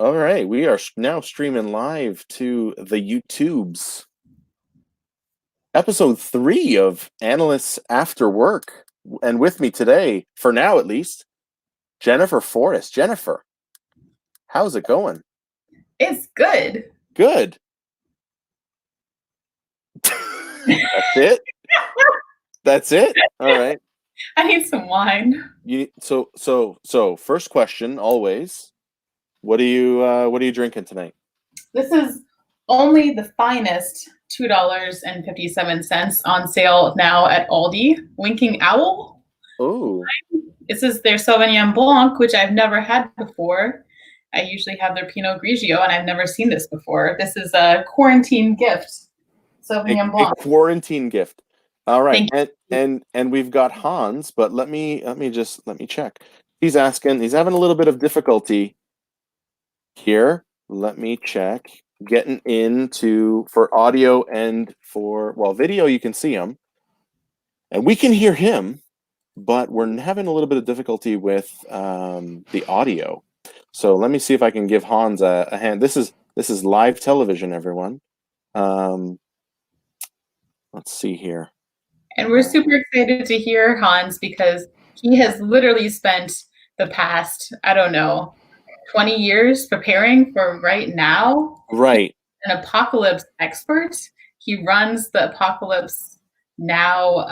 All right, we are now streaming live to the YouTubes. Episode 3 of Analysts After Work. And with me today, for now at least, Jennifer Forrest. Jennifer, how's it going? It's good. Good. That's it? That's it? All right. I need some wine. So first question always. What are you drinking tonight? This is only the finest $2.57 on sale now at Aldi. Winking Owl. Oh. This is their Sauvignon Blanc, which I've never had before. I usually have their Pinot Grigio, and I've never seen this before. This is a quarantine gift. Sauvignon Blanc. A quarantine gift. All right, Thank and we've got Hans, but let me check. He's having a little bit of difficulty here. Let me check. Getting into for audio and for video, you can see him, and we can hear him, but we're having a little bit of difficulty with the audio. So let me see if I can give Hans a hand. This is live television, everyone. Let's see here. And we're super excited to hear Hans because he has literally spent the past, 20 years preparing for right now. Right. He's an apocalypse expert. He runs the Apocalypse Now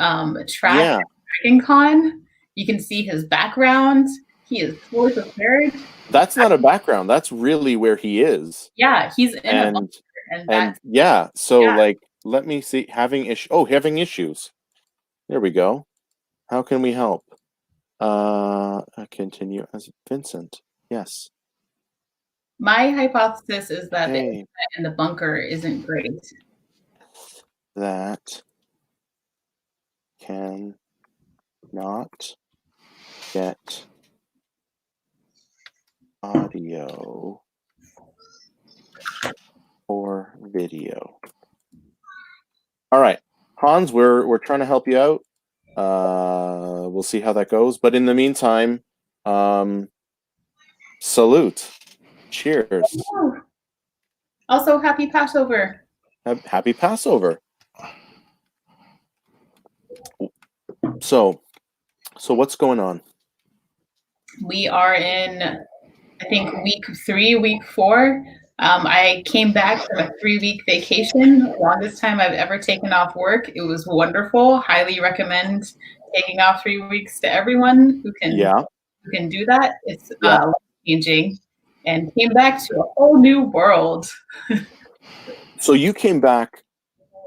track at Dragon Con. You can see his background. He is fully prepared. That's not a background. That's really where he is. Yeah, he's in a bunker. Like, let me see. Having issues. There we go. How can we help? Continue as Vincent. Yes. My hypothesis is that the internet in the bunker isn't great. That can not get audio or video. All right, Hans, we're trying to help you out. We'll see how that goes. But in the meantime, salute. Cheers. Also, happy Passover. Happy Passover. So what's going on? We are in, I think, week 3, week 4. I came back from a 3-week vacation, longest time I've ever taken off work. It was wonderful. Highly recommend taking off 3 weeks to everyone who can do that. It's life-changing, and came back to a whole new world. So you came back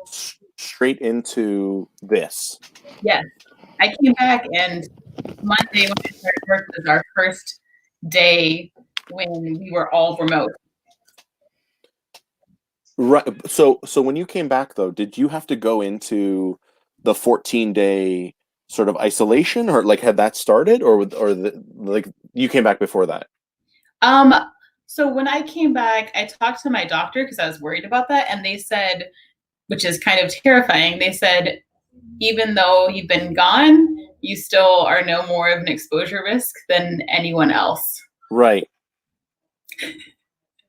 straight into this? Yes. I came back, and Monday when I started work was our first day when we were all remote. Right. So when you came back, though, did you have to go into the 14-day sort of isolation, or like had that started, or you came back before that? So when I came back, I talked to my doctor because I was worried about that, and they said, which is kind of terrifying, they said, even though you've been gone, you still are no more of an exposure risk than anyone else. Right.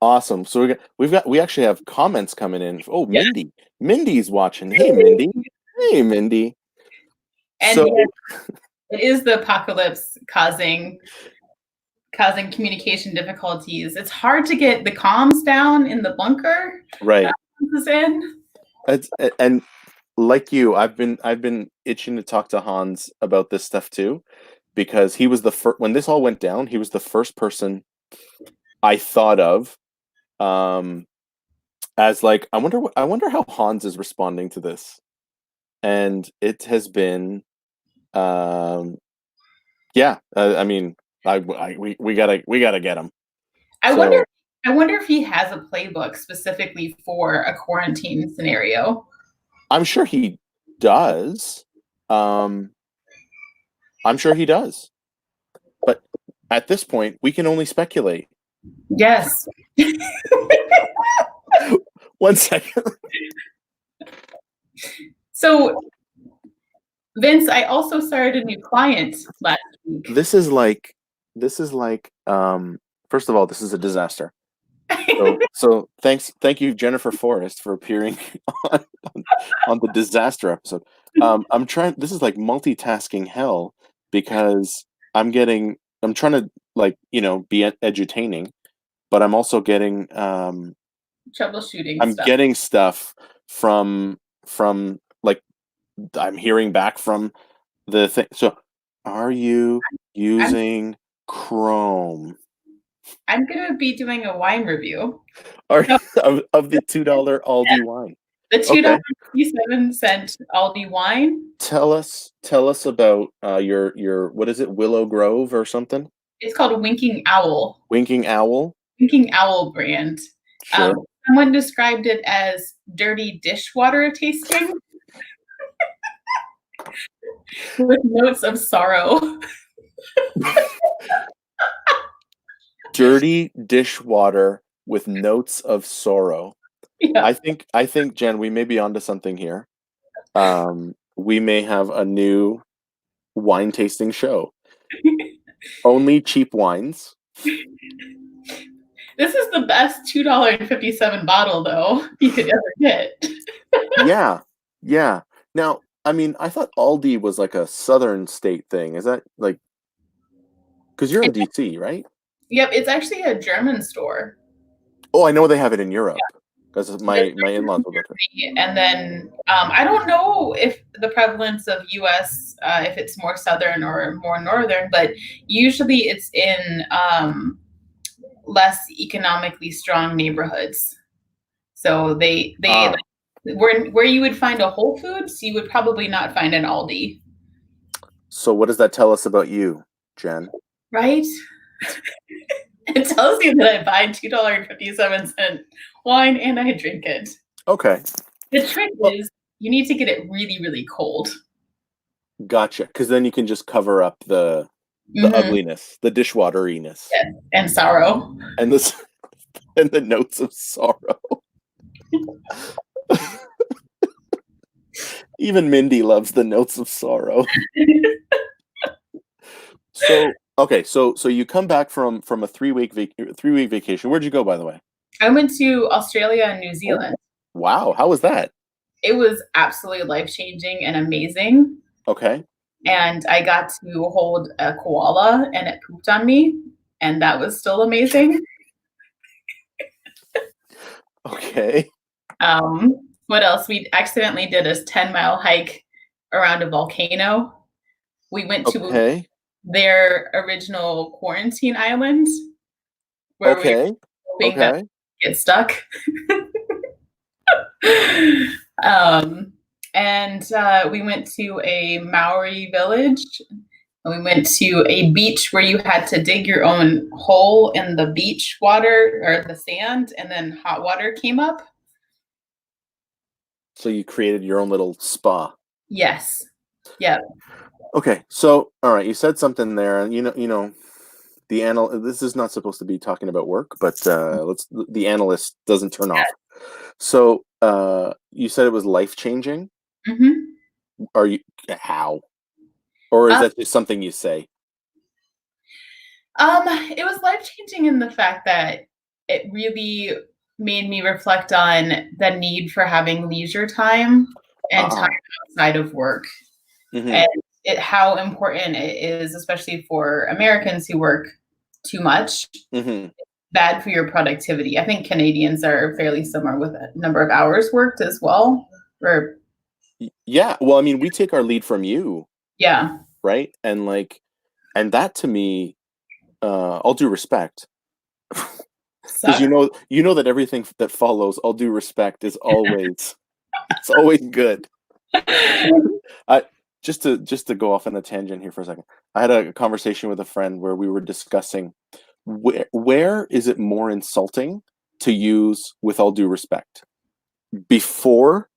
Awesome. So we actually have comments coming in. Oh, Mindy. Mindy's watching. Hey, Mindy. Hey, Mindy. And it is the apocalypse causing communication difficulties. It's hard to get the comms down in the bunker. Right. In. And like you, I've been itching to talk to Hans about this stuff too, because he was the first when this all went down. He was the first person I thought of, as like I wonder how Hans is responding to this, and it has been, I mean, we gotta get him. I wonder if he has a playbook specifically for a quarantine scenario. I'm sure he does. I'm sure he does. But at this point, we can only speculate. Yes. 1 second. So, Vince, I also started a new client last week. This is like, first of all, this is a disaster. So thank you, Jennifer Forrest, for appearing on, on the disaster episode. I'm trying. This is like multitasking hell because I'm trying to like be edutaining, but I'm also getting Troubleshooting I'm stuff. getting stuff from like I'm hearing back from the thing. So, are you I'm using Chrome? I'm gonna be doing a wine review. Are No, of the $2 Aldi wine? the two dollar Okay. 57 cent Aldi wine. Tell us about your what is it, Willow Grove or something? It's called Winking Owl. Winking Owl? Winking Owl brand. Um, Sure. someone described it as dirty dishwater tasting with notes of sorrow. Dirty dishwater with notes of sorrow. Yeah. I think Jen, we may be onto something here. We may have a new wine tasting show. Only cheap wines. This is the best $2.57 bottle, though, you could ever get. Yeah. Yeah. Now, I mean, I thought Aldi was like a southern state thing. Is that like because you're in DC, right? Yep, it's actually a German store. Oh, I know they have it in Europe because This my in-laws will go to. and then I don't know if the prevalence of U.S. If it's more southern or more northern, but usually it's in less economically strong neighborhoods. So they Ah, like, where you would find a Whole Foods, you would probably not find an Aldi, so what does that tell us about you, Jen? right? It tells you that I buy $2.57 wine and I drink it. Okay. The trick Well, is you need to get it really, really cold. gotcha. Because then you can just cover up the Mm-hmm. ugliness, the dishwateriness, Yes, and sorrow. and the and the notes of sorrow. Even Mindy loves the notes of sorrow. So okay, so you come back from a 3-week vacation. Where'd you go, by the way? I went to Australia and New Oh, Zealand. wow. How was that? It was absolutely life changing and amazing. Okay. And I got to hold a koala and it pooped on me. And that was still amazing. Okay. What else? We accidentally did a 10-mile hike around a volcano. We went to Okay. their original quarantine island where we were Okay. hoping that Okay. we get stuck. um, and we went to a Maori village. And we went to a beach where you had to dig your own hole in the beach water or the sand, and then hot water came up. So you created your own little spa. Yes. Yeah. Okay. So all right, you said something there, and this is not supposed to be talking about work, but let's the analyst doesn't turn off. So you said it was life changing. Mm-hmm. Are you how? Or is Um, that just something you say? it was life changing in the fact that it really made me reflect on the need for having leisure time and time Ah. outside of work, Hmm. and how important it is, especially for Americans who work too much, Hmm. bad for your productivity. I think Canadians are fairly similar with a number of hours worked as well. Or Yeah. Well, I mean, we take our lead from you, yeah, right? And that to me, all due respect, because suck. you know that everything that follows all due respect is always it's always good. I just to go off on a tangent here for a second. I had a conversation with a friend where we were discussing where is it more insulting to use with all due respect? Before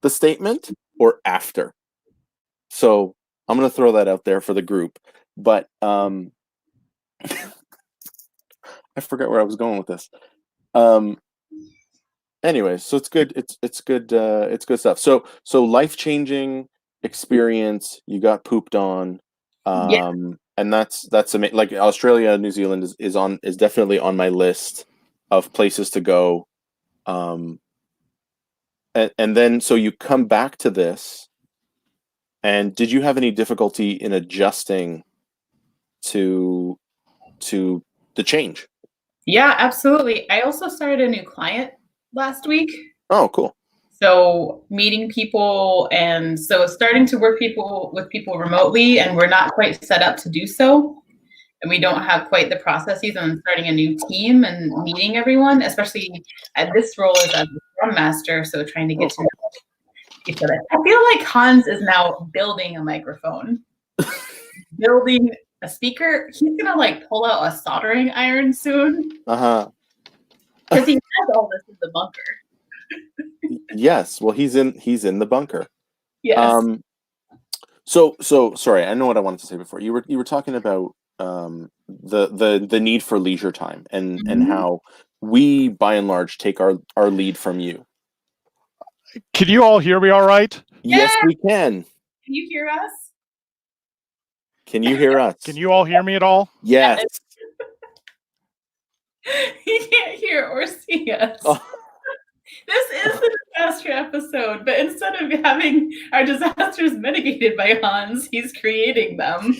the statement or after? So I'm gonna throw that out there for the group. But I forgot where I was going with this. Um anyways, so it's good. It's good. It's good stuff. So life changing experience. You got pooped on, Yeah, and that's like Australia, New Zealand is definitely on my list of places to go. And then so you come back to this, and did you have any difficulty in adjusting to the change? Yeah, absolutely. I also started a new client last week. Oh, cool. So meeting people, and so starting to work with people remotely, and we're not quite set up to do so. And we don't have quite the processes, and starting a new team and meeting everyone, especially at this role as a Scrum Master. So trying to get to know each other. I feel like Hans is now building a microphone, building a speaker. He's gonna like pull out a soldering iron soon. Uh-huh. Because he has all this in the bunker. Yes. Well, he's in the bunker. Yes. So sorry, I know what I wanted to say before. You were talking about the need for leisure time, and how we by and large take our lead from you. Can you all hear me all right? Yes, we can. Can you hear us? Can you hear us? Can you all hear me at all? Yes. He can't hear or see us. Oh. This is the disaster episode, but instead of having our disasters mitigated by Hans, he's creating them.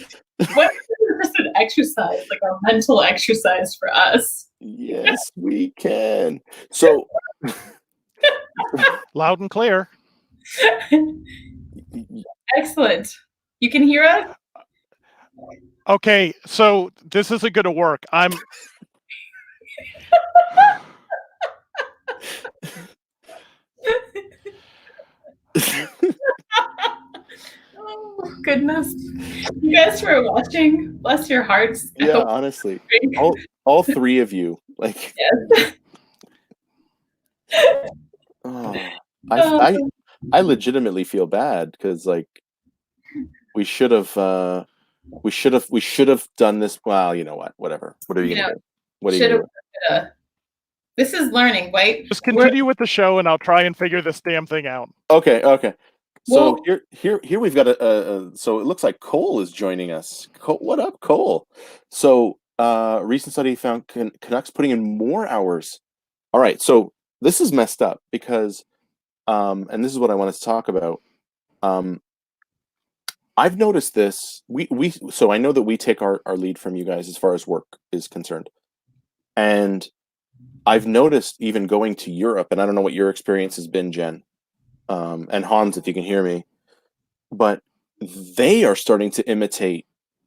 What is just an exercise, like a mental exercise for us? Yes, we can. So Loud and clear. Excellent. You can hear us? Okay, so this isn't going to work. Oh, goodness. You guys who are watching, bless your hearts. yeah, honestly, all three of you, like, Yes. oh, I legitimately feel bad because like we should have done this. Well, you know what? Whatever. What are you gonna do? What are you gonna do? This is learning, right? Just continue with the show, and I'll try and figure this damn thing out. Okay. So Well, here we've got so it looks like Cole is joining us. Cole, what up, Cole? So recent study found Canucks putting in more hours. All right, so this is messed up because and this is what I wanted to talk about. I've noticed this. So I know that we take our lead from you guys as far as work is concerned. And I've noticed even going to Europe, and I don't know what your experience has been, Jen, and Hans, if you can hear me, but they are starting to imitate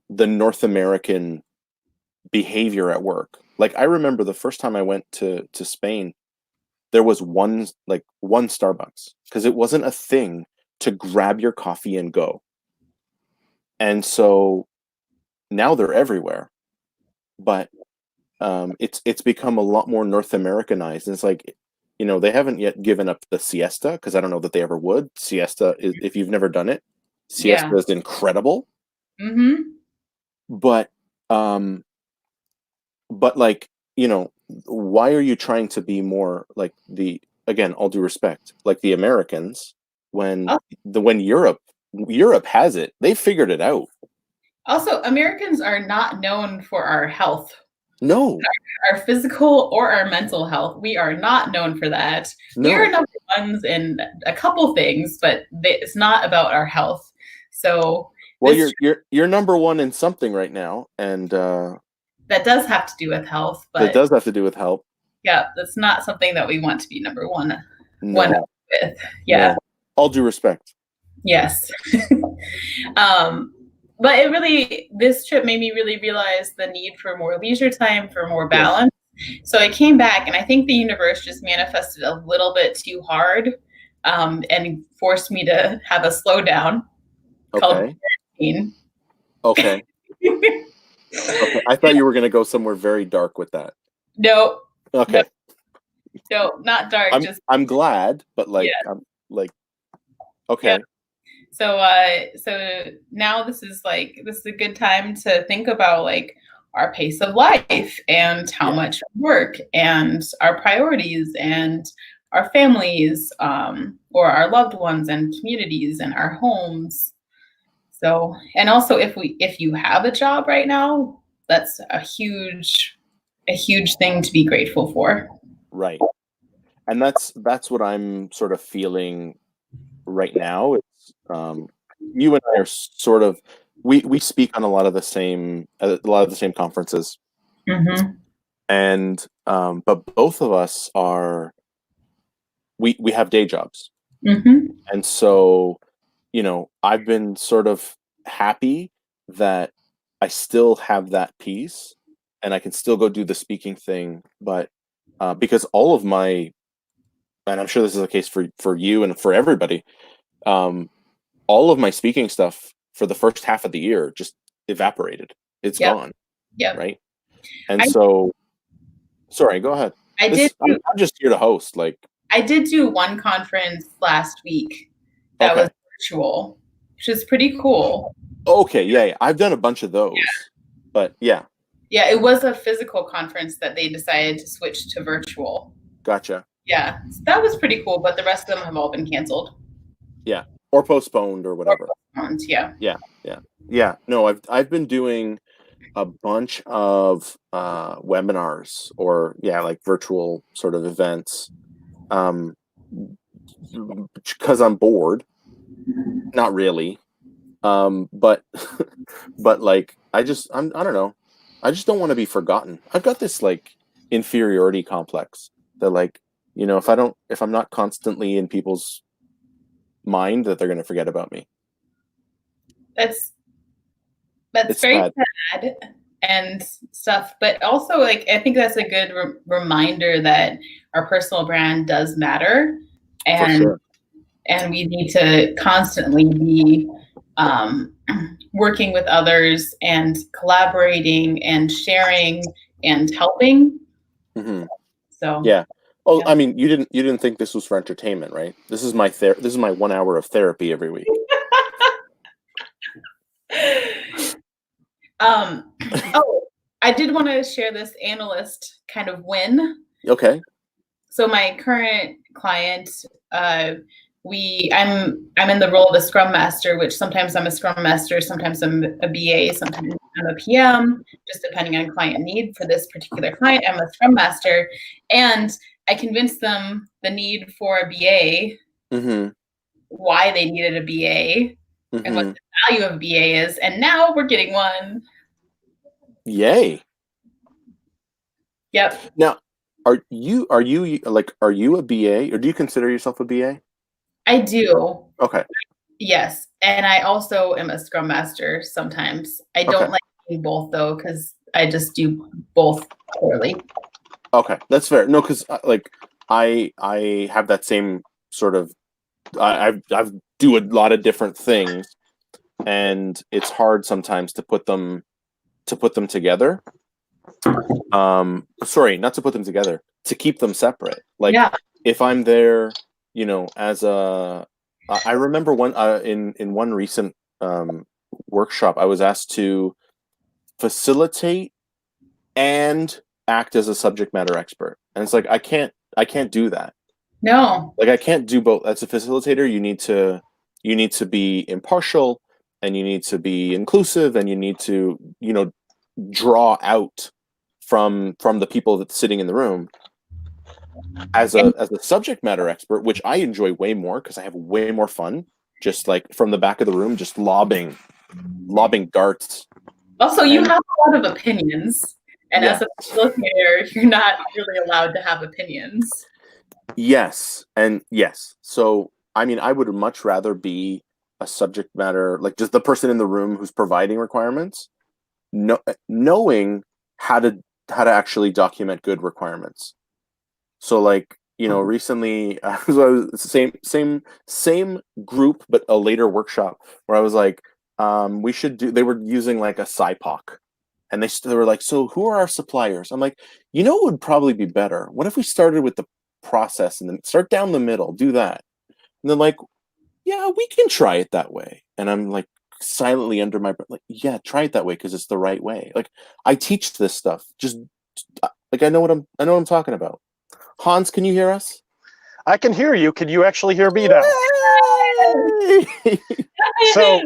the North American behavior at work. Like I remember the first time I went to Spain, there was one Starbucks because it wasn't a thing to grab your coffee and go. And so now they're everywhere, but it's become a lot more North Americanized. And it's like, they haven't yet given up the siesta because I don't know that they ever would. Siesta is, if you've never done it, siesta is incredible. Mm-hmm. But like, why are you trying to be more like again, all due respect, like the Americans when Europe has it, they figured it out. Also, Americans are not known for our health. No. Our physical or our mental health. We are not known for that. No. We are number ones in a couple things, but it's not about our health. So well, you're number one in something right now, and that does have to do with health. But it does have to do with health. Yeah, that's not something that we want to be number one. No. One with. Yeah. No. All due respect. Yes. But this trip made me really realize the need for more leisure time, for more balance. Yes. So I came back, and I think the universe just manifested a little bit too hard, and forced me to have a slowdown. Okay. Okay. Okay. I thought you were going to go somewhere very dark with that. No. Okay. No, not dark. I'm glad, but like, yeah. I'm like, okay. Yeah. So now this is a good time to think about like our pace of life and how much work and our priorities and our families, or our loved ones and communities and our homes. So, and also if you have a job right now, that's a huge thing to be grateful for. Right. And that's what I'm sort of feeling right now. It's you and I are sort of we speak on a lot of the same conferences, Mm-hmm. and but both of us are we have day jobs, Mm-hmm. and so I've been sort of happy that I still have that piece, and I can still go do the speaking thing, but because all of my and I'm sure this is the case for you and for everybody. Um, all of my speaking stuff for the first half of the year just evaporated. It's Yep. gone, Yep. right? And I so, sorry, go ahead. I did This do I'm just here to host. Like, I did do one conference last week that was okay, virtual, which is pretty cool. okay, yeah, I've done a bunch of those, but yeah, Yeah, it was a physical conference that they decided to switch to virtual. gotcha. Yeah, so that was pretty cool, but the rest of them have all been canceled Yeah, or postponed or or whatever. postponed. Yeah. Yeah, yeah, yeah. No, I've been doing a bunch of webinars or yeah, like virtual sort of events. Um, because I'm bored. Not really. But but like I don't know. I just don't want to be forgotten. I've got this like inferiority complex that like, if I'm not constantly in people's mind that they're going to forget about me. That's that's It's very sad. sad and stuff, but also like I think that's a good reminder that our personal brand does matter, For and sure. we need to constantly be um, working with others and collaborating and sharing and helping. Hmm. So Yeah. Oh, yeah. I mean, you didn't think this was for entertainment, right? This is my 1 hour of therapy every week. Oh, I did want to share this analyst kind of win. Okay. So my current client, I'm in the role of a scrum master, which sometimes I'm a scrum master, sometimes I'm a BA, sometimes I'm a PM, just depending on client need. For this particular client, I'm a scrum master, and I convinced them the need for a BA, Mm-hmm. why they needed a BA, and what Mm-hmm. the value of a BA is, and now we're getting one. Yay. Yep, Now, are you a BA or do you consider yourself a BA? I do. Okay. Yes, and I also am a scrum master sometimes. I Okay. don't like doing both though, because I just do both poorly. Okay. That's fair. No, because like I have that same sort of I've do a lot of different things, and it's hard sometimes to put them together. Sorry, not to put them together, to keep them separate. Like Yeah. if I'm there, as I remember in one recent workshop, I was asked to facilitate and act as a subject matter expert, and it's like I can't do that. No. Like I can't do both. As a facilitator, you need to be impartial, and you need to be inclusive, and you need to draw out from the people that's sitting in the room. As a And as a subject matter expert, which I enjoy way more because I have way more fun, just like from the back of the room, just lobbing darts. also, you And have a lot of opinions, and as yeah, a facilitator, you're not really allowed to have opinions. yes, and yes. So I mean, I would much rather be a subject matter, like just the person in the room who's providing requirements, knowing how to actually document good requirements. So like, recently so I was same group, but a later workshop where I was like, we should do. They were using like a SIPOC, and they were like, so who are our suppliers? I'm like, it would probably be better. What if we started with the process and then start down the middle, do that, and then like, yeah, we can try it that way. And I'm like silently under my breath, like, yeah, try it that way because it's the right way. Like I teach this stuff. Just like I know what I'm talking about. Hans, can you hear us? I can hear you. Can you actually hear me now? Yay! So,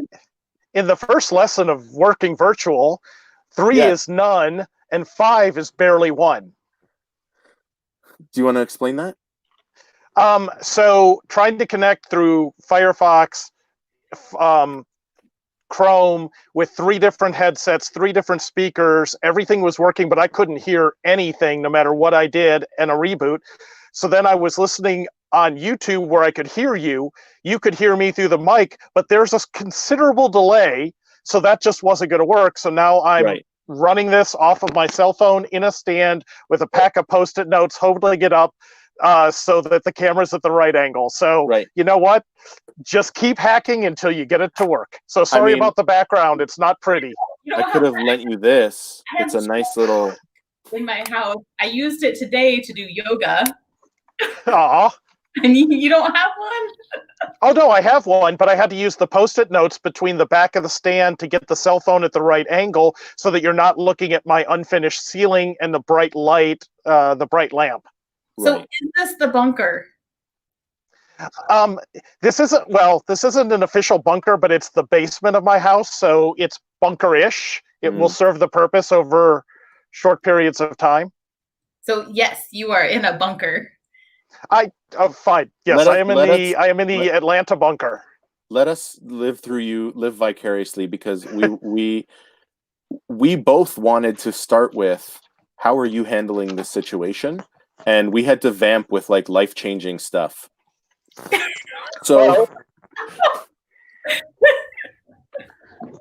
in the first lesson of working virtual, 3 Yeah, is none and 5 is barely 1. Do you want to explain that? So trying to connect through Firefox, Chrome with 3 different headsets, 3 different speakers, everything was working, but I couldn't hear anything no matter what I did, and a reboot. So then I was listening on YouTube where I could hear you. You could hear me through the mic, but there's a considerable delay. So that just wasn't going to work. So now I'm running this off of my cell phone in a stand with a pack of Post-it notes, holding it up so that the camera's at the right angle. So you know what? Just keep hacking until you get it to work. So sorry about the background. It's not pretty. I could have lent you this. It's a nice little... In my house. I used it today to do yoga. Aw. And you don't have one? Oh, no, I have one, but I had to use the Post-it notes between the back of the stand to get the cell phone at the right angle so that you're not looking at my unfinished ceiling and the bright light, the bright lamp. So is this the bunker? This isn't an official bunker, but it's the basement of my house, so it's bunker-ish. It will serve the purpose over short periods of time. So yes, you are in a bunker. Fine. Yes, I am in the Atlanta bunker. Let us live through you, live vicariously, because we both wanted to start with how are you handling this situation, and we had to vamp with like life-changing stuff. So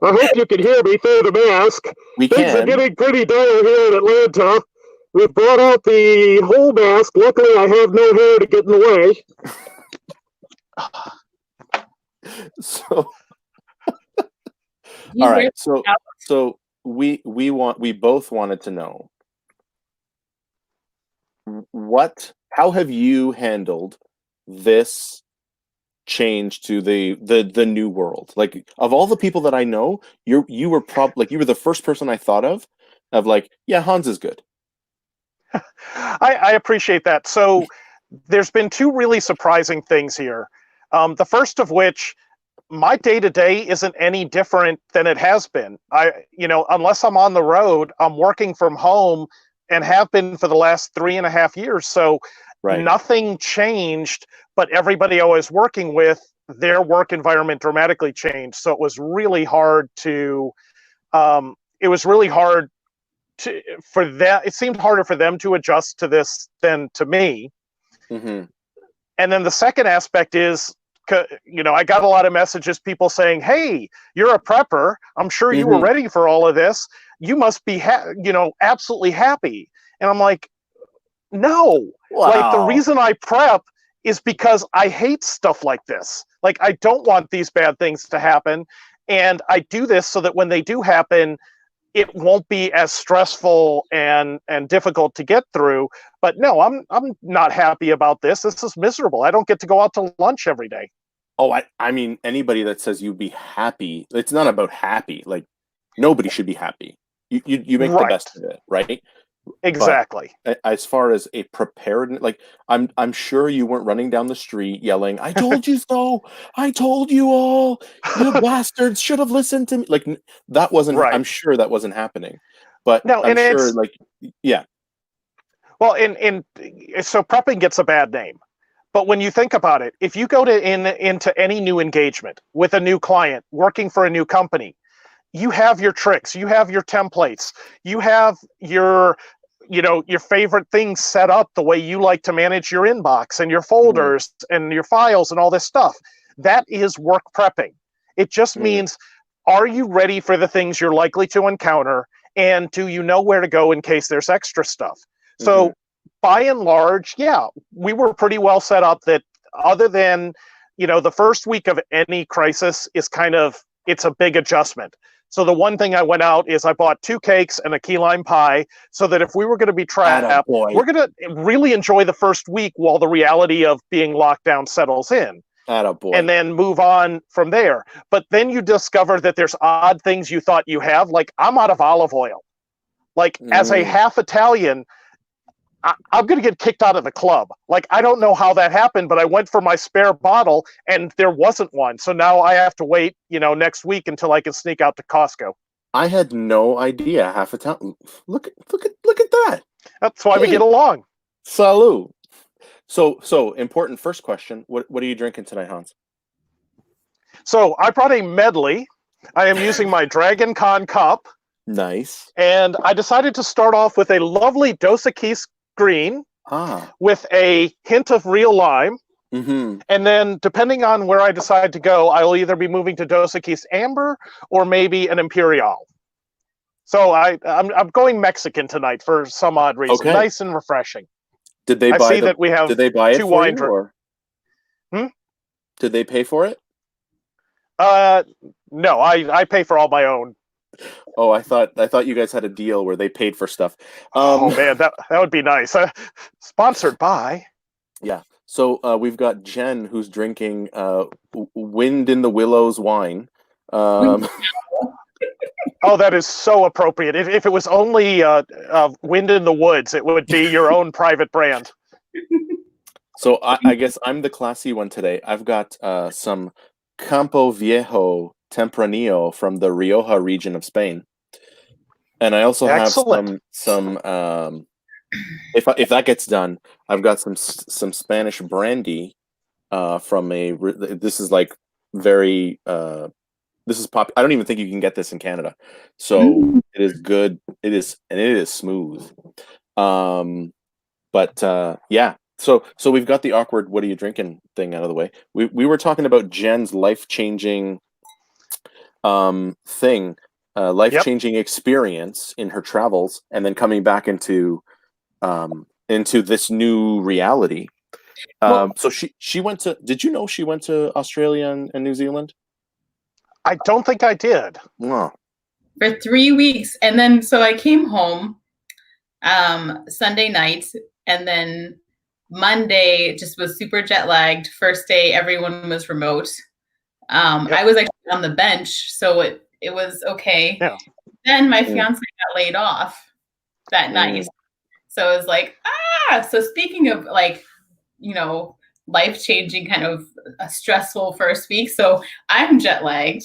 I hope you can hear me through the mask. Things are getting pretty dire here in Atlanta. We brought out the whole mask. Luckily, I have no hair to get in the way. So, all right. So we both wanted to know how have you handled this change to the new world? Like, of all the people that I know, you were the first person I thought of like, yeah, Hans is good. I appreciate that. So there's been 2 really surprising things here. The first of which, my day-to-day isn't any different than it has been. Unless I'm on the road, I'm working from home and have been for the last 3.5 years. So nothing changed, but everybody I was working with, their work environment dramatically changed. So it was really hard for them. It seemed harder for them to adjust to this than to me. And then the second aspect is, I got a lot of messages, people saying, hey, you're a prepper. I'm sure you were ready for all of this. You must be, absolutely happy. And I'm like, no. Wow. Like, the reason I prep is because I hate stuff like this. Like, I don't want these bad things to happen. And I do this so that when they do happen, it won't be as stressful and difficult to get through. But no, I'm not happy about this. This is miserable. I don't get to go out to lunch every day. Oh, I mean, anybody that says you'd be happy, it's not about happy. Like, nobody should be happy. You make the best of it, right? Exactly. But as far as a preparedness, like, I'm sure you weren't running down the street yelling, "I told you so! I told you all! You bastards should have listened to me!" Like, that wasn't. I'm sure that wasn't happening. But no, I'm sure, like, yeah. Well, so prepping gets a bad name. But when you think about it, if you go into any new engagement with a new client, working for a new company, you have your tricks, you have your templates, you have your favorite things set up the way you like to manage your inbox and your folders and your files and all this stuff. That is work prepping. It just means, are you ready for the things you're likely to encounter? And do you know where to go in case there's extra stuff? So by and large, yeah, we were pretty well set up that, other than, the first week of any crisis is it's a big adjustment. So the one thing I went out is I bought 2 cakes and a key lime pie so that if we were going to be trapped, we're going to really enjoy the first week while the reality of being locked down settles in. And then move on from there. But then you discover that there's odd things you thought you have. Like, I'm out of olive oil. Like, as a half Italian, I'm going to get kicked out of the club. Like, I don't know how that happened, but I went for my spare bottle and there wasn't one. So now I have to wait, next week until I can sneak out to Costco. I had no idea half a time. Look at that. That's why we get along. Salud. So important first question. What are you drinking tonight, Hans? So I brought a medley. I am using my Dragon Con cup, Nice. and I decided to start off with a lovely Dos Equis green Ah. with a hint of real lime. Mm-hmm. And then, depending on where I decide to go, I'll either be moving to Dos Equis Amber or maybe an Imperial. So I'm going Mexican tonight for some odd reason. Okay. Nice and refreshing. Did they I buy see that we have Did they buy it two for wine you, or Hmm? did they pay for it? No, I pay for all my own. Oh, I thought you guys had a deal where they paid for stuff. Oh man, that would be nice. Sponsored by. Yeah. So we've got Jen who's drinking Wind in the Willows wine. Oh, that is so appropriate. If it was only Wind in the Woods, it would be your own private brand. So I guess I'm the classy one today. I've got some Campo Viejo Tempranillo from the Rioja region of Spain, and I also have Excellent. some. If that gets done, I've got some Spanish brandy from a. This is like very. This is pop. I don't even think you can get this in Canada, so it is good. It is smooth. But yeah. So we've got the awkward "what are you drinking" thing out of the way. We were talking about Jen's life-changing thing, life-changing experience in her travels, and then coming back into this new reality. So she went to. Did you know she went to Australia and New Zealand? I don't think I did. Oh. For 3 weeks, and then so I came home Sunday night, and then Monday just was super jet lagged. First day, everyone was remote. I was actually on the bench, so it was okay. Yeah. Then my fiance got laid off that night. So it was like, so speaking of like, life-changing kind of a stressful first week. So I'm jet lagged.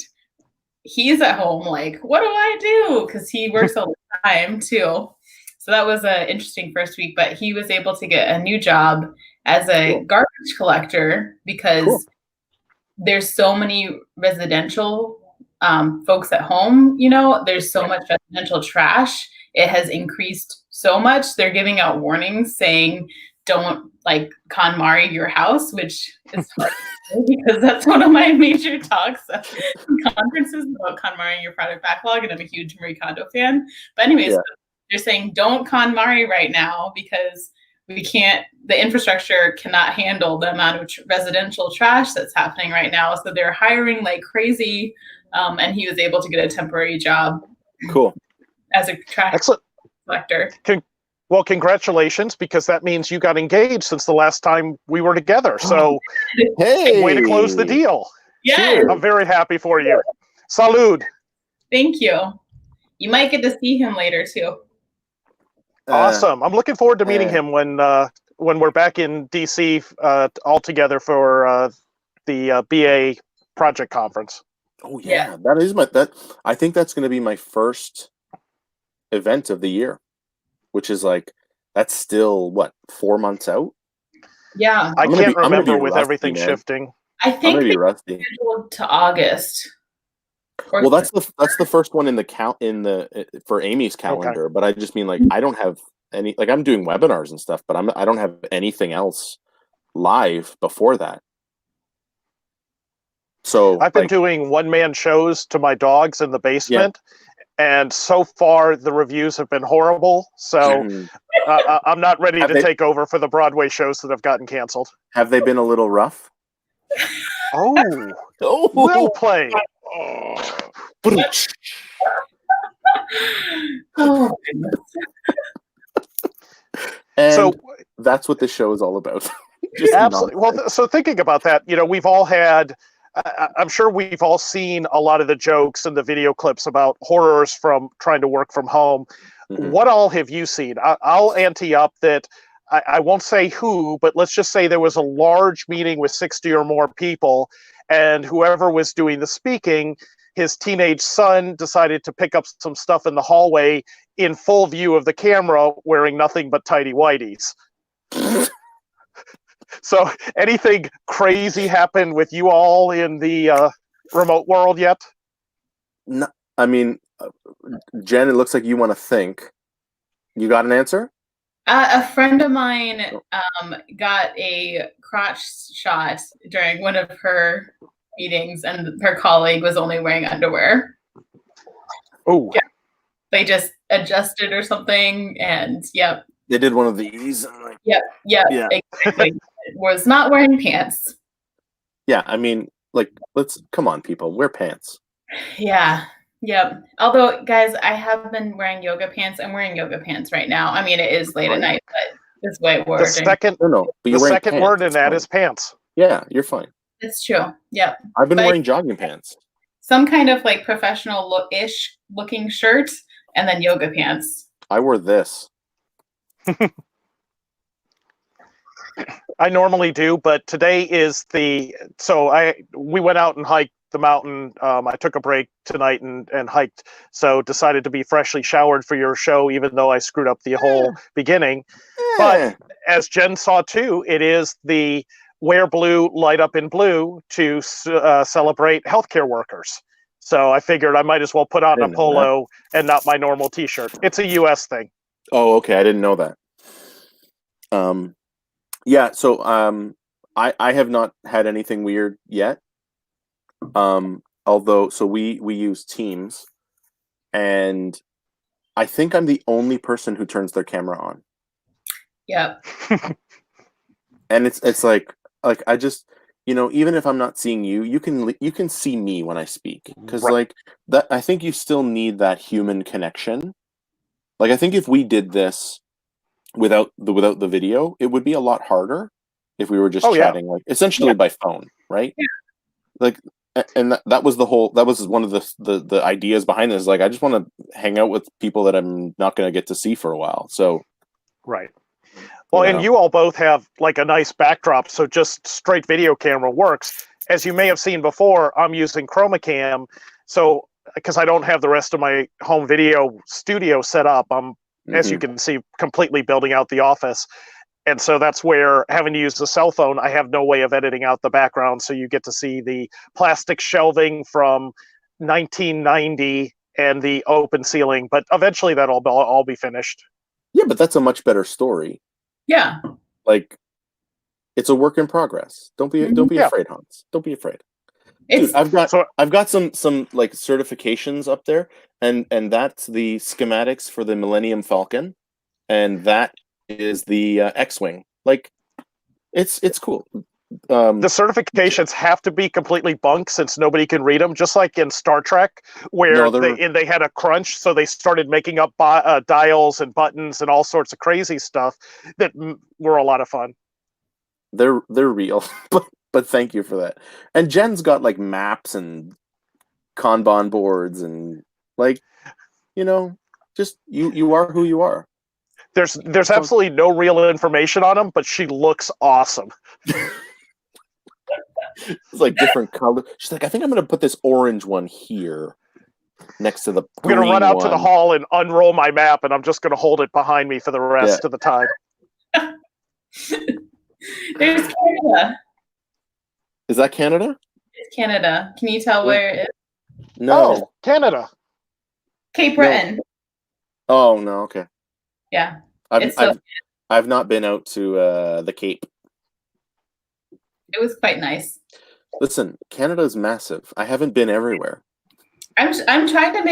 He's at home like, what do I do? Because he works all the time too. So that was an interesting first week, but he was able to get a new job as a garbage collector because there's so many residential folks at home, there's so much residential trash. It has increased so much. They're giving out warnings saying, don't like KonMari your house, which is hard because that's one of my major talks conferences about KonMari your product backlog. And I'm a huge Marie Kondo fan. But anyways, they're saying don't KonMari right now because the infrastructure cannot handle the amount of residential trash that's happening right now. So they're hiring like crazy. And he was able to get a temporary job. Cool. As a trash collector. Well, congratulations, because that means you got engaged since the last time we were together. So, hey, way to close the deal. Yeah. I'm very happy for you. Salud. Thank you. You might get to see him later too. Awesome. I'm looking forward to meeting him when we're back in DC all together for the BA project conference. Oh yeah, that is I think that's going to be my first event of the year, which is like that's still what 4 months out. Yeah, I can't remember with everything shifting. I think they scheduled to August. Well, that's the first one in for Amy's calendar, but I just mean like I don't have any, like I'm doing webinars and stuff, but I don't have anything else live before that. So I've been doing one-man shows to my dogs in the basement, and so far the reviews have been horrible. So I'm not ready to take over for the Broadway shows that have gotten canceled. Have they been a little rough? Oh, well played. Oh, and so that's what this show is all about. Absolutely. Well, so thinking about that, we've all had. I'm sure we've all seen a lot of the jokes and the video clips about horrors from trying to work from home. Mm-hmm. What all have you seen? I'll ante up that I won't say who, but let's just say there was a large meeting with 60 or more people, and whoever was doing the speaking, his teenage son decided to pick up some stuff in the hallway in full view of the camera, wearing nothing but tighty whities. So, anything crazy happened with you all in the remote world yet? No, I mean, Jen, it looks like you want to think. You got an answer? A friend of mine got a crotch shot during one of her meetings, and her colleague was only wearing underwear. Oh, Yeah. They just adjusted or something, and yep. They did one of these. And like, Yep, Yeah. exactly. Was not wearing pants. yeah, I mean, like, come on, people, wear pants. Yeah, yep. Although, guys, I have been wearing yoga pants. I'm wearing yoga pants right now. I mean, it is late at night, but this way the we're second No, but you're the wearing second pants. word in It's that fine. is pants. Yeah, you're fine. It's true. Yep. I've been But wearing jogging pants. some kind of like professional ish looking shirt, and then yoga pants. I wore this. I normally do, but today is we went out and hiked the mountain. I took a break tonight and hiked, so decided to be freshly showered for your show, even though I screwed up the whole beginning. But as Jen saw too, it is the Wear Blue, Light Up in Blue to celebrate healthcare workers. So I figured I might as well put on a polo and not my normal T-shirt. It's a U.S. thing. Oh, okay. I didn't know that. Yeah. So, I have not had anything weird yet. Although, so we use Teams, and I think I'm the only person who turns their camera on. Yep. And it's like I just, even if I'm not seeing you, you can see me when I speak, because Right. like that, I think you still need that human connection. Like, I think if we did this without the video, it would be a lot harder if we were just chatting, like essentially by phone, right? Yeah. Like, and that was one of the ideas behind this. Like, I just want to hang out with people that I'm not going to get to see for a while. So, right. Well, and you all both have like a nice backdrop, so just straight video camera works. As you may have seen before, I'm using Chroma Cam, so because I don't have the rest of my home video studio set up, I'm, as you can see, completely building out the office. And so that's where, having to use the cell phone, I have no way of editing out the background, so you get to see the plastic shelving from 1990 and the open ceiling, but eventually that'll all be finished. Yeah, but that's a much better story. Yeah. Like, it's a work in progress. Don't be afraid, Hans. Don't be afraid. Dude, I've got some like certifications up there, and that's the schematics for the Millennium Falcon, and that is the X-wing. Like, it's cool. The certifications have to be completely bunk since nobody can read them, just like in Star Trek, where they had a crunch, so they started making up dials and buttons and all sorts of crazy stuff that were a lot of fun. They're real, but thank you for that. And Jen's got like maps and Kanban boards and like, just you are who you are. There's absolutely no real information on them, but she looks awesome. It's like different color. She's like, I think I'm going to put this orange one here next to the I'm going to run out to the hall and unroll my map, and I'm just going to hold it behind me for the rest of the time. There's Canada. Is that Canada? It's Canada. Can you tell where it is? No. Oh, Canada. Cape Breton. No. Oh, no. Okay. Yeah. I've not been out to the Cape. It was quite nice. Listen, Canada is massive. I haven't been everywhere. I'm trying to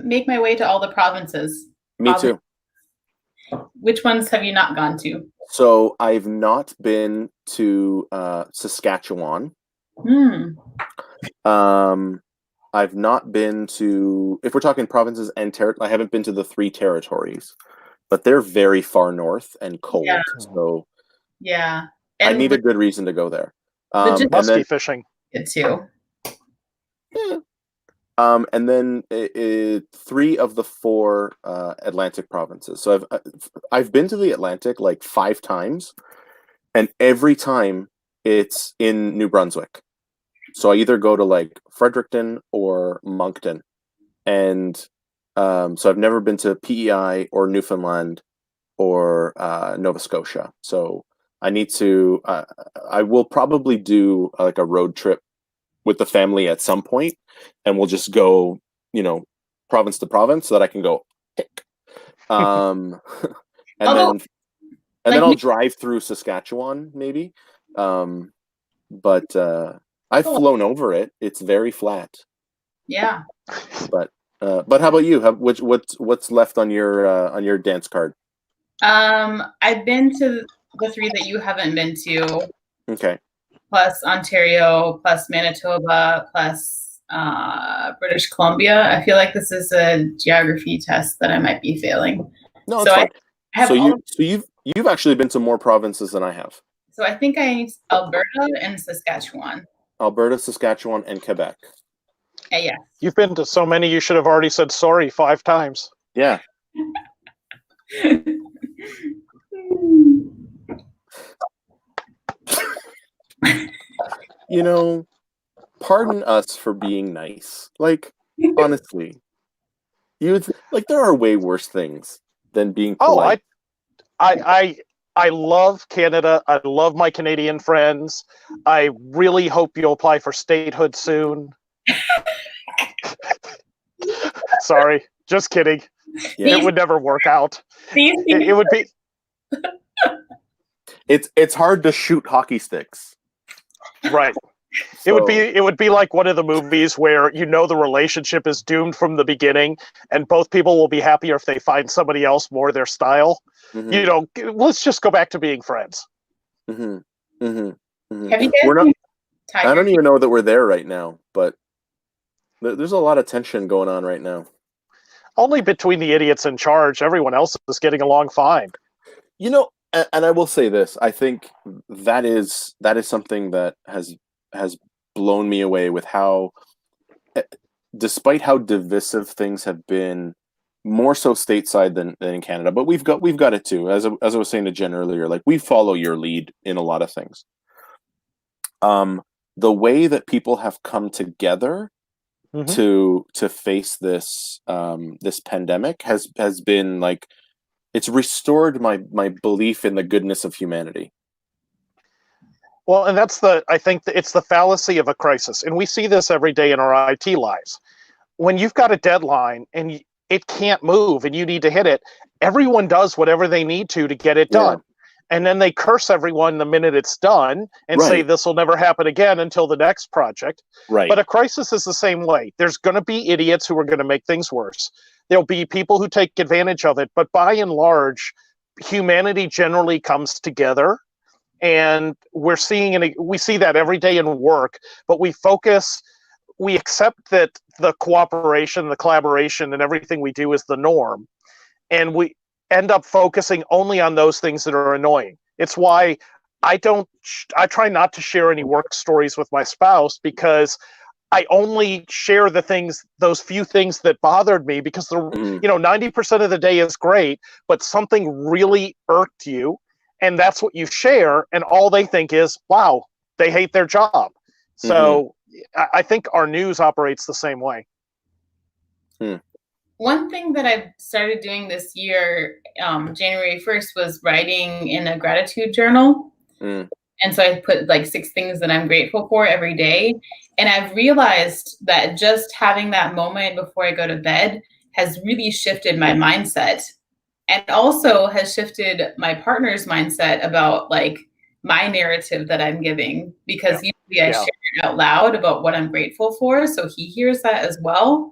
make my way to all the provinces. Me too. Which ones have you not gone to? So I've not been to Saskatchewan. I've not been to, if we're talking provinces and I haven't been to the 3 territories, but they're very far north and cold. Yeah. So yeah, I need a good reason to go there. Musky fishing. It too. Yeah. And then 3 of the 4 Atlantic provinces. So I've been to the Atlantic like 5 times, and every time it's in New Brunswick. So I either go to like Fredericton or Moncton, and so I've never been to PEI or Newfoundland or Nova Scotia. So I need to. I will probably do like a road trip with the family at some point, and we'll just go, province to province, so that I can go pick. And Although, then like, I'll drive through Saskatchewan, maybe. But I've flown over it. It's very flat. yeah. But how about you? What's left on your dance card? I've been to the three that you haven't been to, Okay. plus Ontario, plus Manitoba, plus British Columbia. I feel like this is a geography test that I might be failing. No, it's So fine. I have You've actually been to more provinces than I have. So I think I need Alberta and Saskatchewan. Alberta, Saskatchewan, and Quebec. Yeah. You've been to so many, you should have already said sorry 5 times. Yeah. Pardon us for being nice. Like, honestly, there are way worse things than being polite. I love Canada. I love my Canadian friends. I really hope you'll apply for statehood soon. Sorry, just kidding. Yeah. It would never work out. It would be. It's hard to shoot hockey sticks. Right. So, it would be like one of the movies where the relationship is doomed from the beginning, and both people will be happier if they find somebody else more their style. mm-hmm. Let's just go back to being friends. Mm-hmm. Mm-hmm. Mm-hmm. Have you guys I don't even know that we're there right now, but there's a lot of tension going on right now. Only between the idiots in charge. Everyone else is getting along fine. And I will say this: I think that is something that has blown me away with how, despite how divisive things have been, more so stateside than in Canada, but we've got it too. As I was saying to Jen earlier, like, we follow your lead in a lot of things. The way that people have come together to face this this pandemic has been like, it's restored my belief in the goodness of humanity. Well, and I think it's the fallacy of a crisis, and we see this every day in our IT lives. When you've got a deadline and it can't move and you need to hit it, everyone does whatever they need to get it done. And then they curse everyone the minute it's done and say this will never happen again until the next project. Right. But a crisis is the same way. There's going to be idiots who are going to make things worse. There'll be people who take advantage of it. But by and large, humanity generally comes together. And we see that every day in work, but we accept that the cooperation, the collaboration, and everything we do is the norm. And we end up focusing only on those things that are annoying. It's why I try not to share any work stories with my spouse, because I only share those few things that bothered me, because 90% of the day is great, but something really irked you. And that's what you share, and all they think is, wow, they hate their job. So I think our news operates the same way. One thing that I've started doing this year, January 1st, was writing in a gratitude journal. And so I put like 6 things that I'm grateful for every day. And I've realized that just having that moment before I go to bed has really shifted my mindset. And also has shifted my partner's mindset about like my narrative that I'm giving, because usually I share it out loud about what I'm grateful for, so he hears that as well.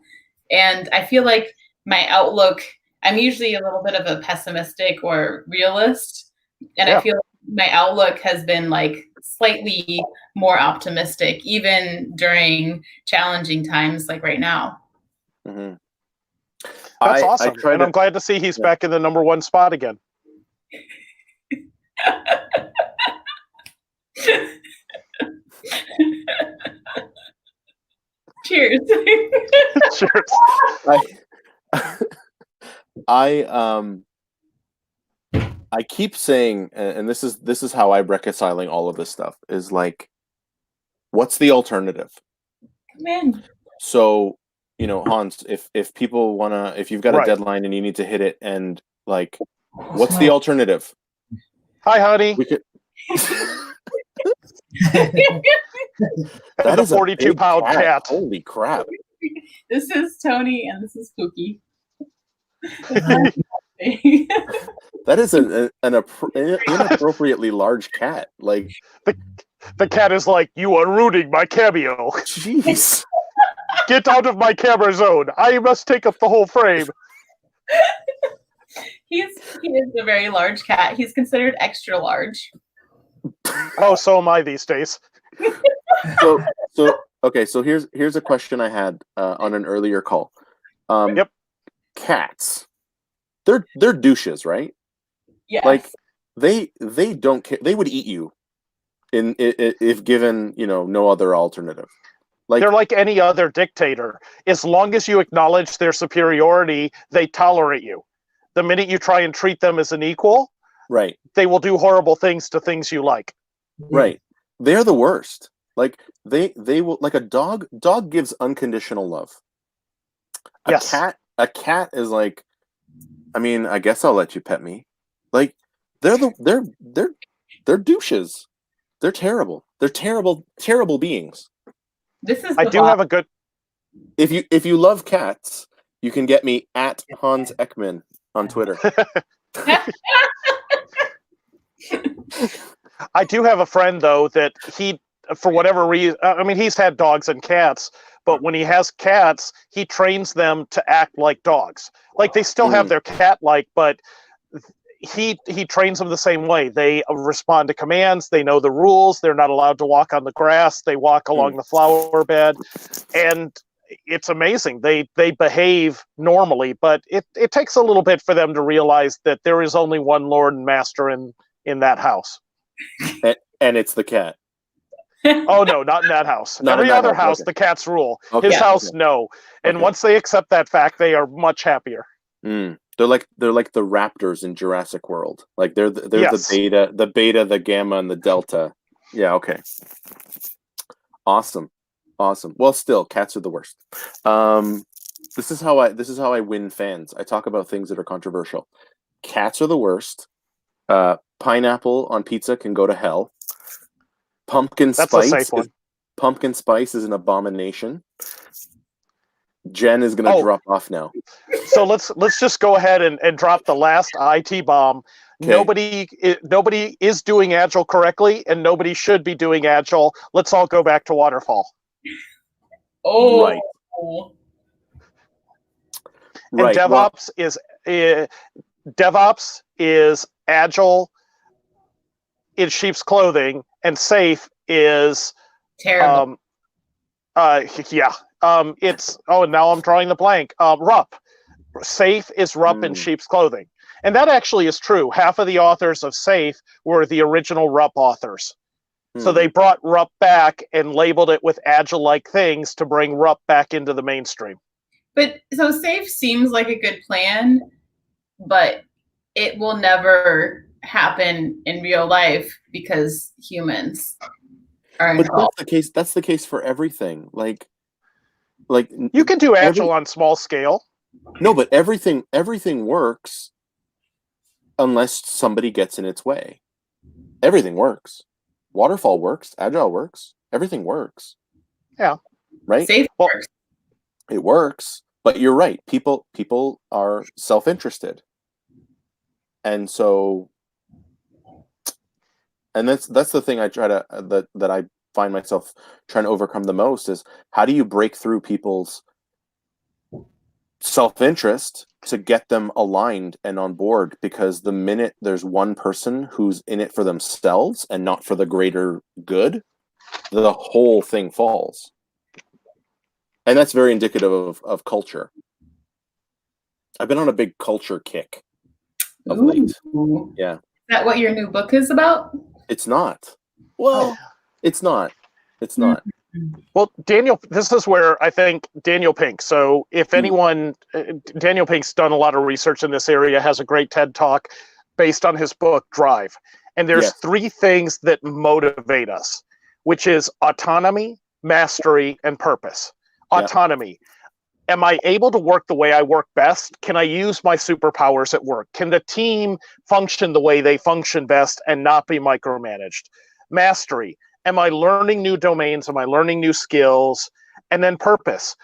And I feel like my outlook, I'm usually a little bit of a pessimistic or realist, and I feel like my outlook has been like slightly more optimistic, even during challenging times like right now. That's awesome. And I'm glad to see he's back in the number 1 spot again. Cheers. Cheers. I keep saying, and this is how I'm reconciling all of this stuff, is like, what's the alternative? Come in. So, Hans, if people if you've got a deadline and you need to hit it, and like, What's the alternative? Hi, honey. We could. That is a 42-pound cat. Holy crap! This is Tony, and this is Pookie. That is an inappropriately large cat. Like the cat is like, you are ruining my cameo. Jeez. Get out of my camera zone. I must take up the whole frame. He is a very large cat. He's considered extra large. Oh, so am I these days. Okay, so here's a question I had on an earlier call. Yep. Cats, they're douches, right? Yes. Like they don't care. They would eat you if given, no other alternative. Like they're like any other dictator. As long as you acknowledge their superiority, they tolerate you. The minute you try and treat them as an equal, right, they will do horrible things to things you like. Right. They're the worst. Like they will, like a dog gives unconditional love. Yes. A cat is like, I mean, I guess I'll let you pet me. Like they're douches. They're terrible. They're terrible beings. I do have a good. If you love cats, you can get me at Hans Ekman on Twitter. I do have a friend though that he, for whatever reason, I mean, he's had dogs and cats, but when he has cats, he trains them to act like dogs. Like they still have their cat-like, but he trains them the same way. They respond to commands. They know the rules. They're not allowed to walk on the grass. They walk along the flower bed, and it's amazing. They behave normally, but it takes a little bit for them to realize that there is only one Lord and Master in that house. And it's the cat. Oh no, not in that house. Every other house, okay. The cats rule. Okay. His house, no. And once they accept that fact, they are much happier. They're like the raptors in Jurassic World. Like they're Yes. the beta, the gamma, and the delta. Yeah. Okay. Awesome. Well, still, cats are the worst. This is how I win fans. I talk about things that are controversial. Cats are the worst. Pineapple on pizza can go to hell. Pumpkin spice is an abomination. Jen is going to drop off now. So let's just go ahead and drop the last IT bomb. Okay. Nobody is doing Agile correctly, and nobody should be doing Agile. Let's all go back to Waterfall. Oh, right. And DevOps is Agile in sheep's clothing, and safe is terrible. It's now I'm drawing the blank. RUP. Safe is RUP in sheep's clothing. And that actually is true. Half of the authors of Safe were the original RUP authors. So they brought RUP back and labeled it with Agile-like things to bring RUP back into the mainstream. But so Safe seems like a good plan, but it will never happen in real life because humans are involved. But that's the case for everything. Like you can do Agile on small scale. No, but everything works unless somebody gets in its way. Everything works. Waterfall works. Agile works. Everything works. Yeah. Right? Safe works. It works, but you're right. People are self-interested. And so, and that's the thing I try to that I find myself trying to overcome the most is how do you break through people's self-interest to get them aligned and on board? Because the minute there's one person who's in it for themselves and not for the greater good, the whole thing falls. And that's very indicative of culture. I've been on a big culture kick of late. Yeah. Is that what your new book is about? It's not. Well, it's not. It's not. Well, Daniel, this is where I think Daniel Pink. So if anyone, Daniel Pink's done a lot of research in this area, has a great TED Talk based on his book, Drive. And there's three things that motivate us, which is autonomy, mastery, and purpose. Autonomy. am I able to work the way I work best? Can I use my superpowers at work? Can the team function the way they function best and not be micromanaged? Mastery. Am I learning new domains? Am I learning new skills? And then purpose.